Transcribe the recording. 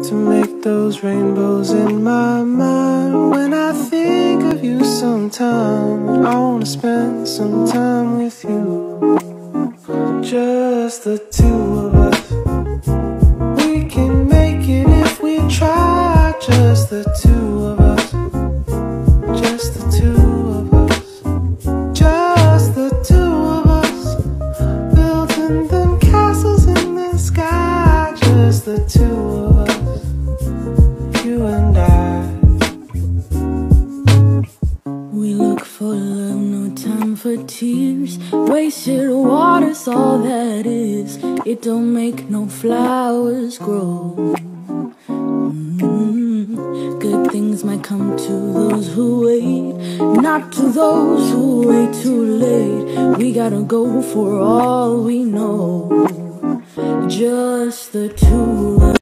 to make those rainbows in my mind. When I think of you sometime, I wanna spend some time with you. Just the two of us. We can make it if we try. Just the two of us. Just the two of us. Just the two of us. Building them castles in the sky. Just the two of us. You and I. We look for love, no time for tears. Wasted water's all that is. It don't make no flowers grow. Good things might come to those who wait, not to those who wait too late. We gotta go for all we know. Just the two of us.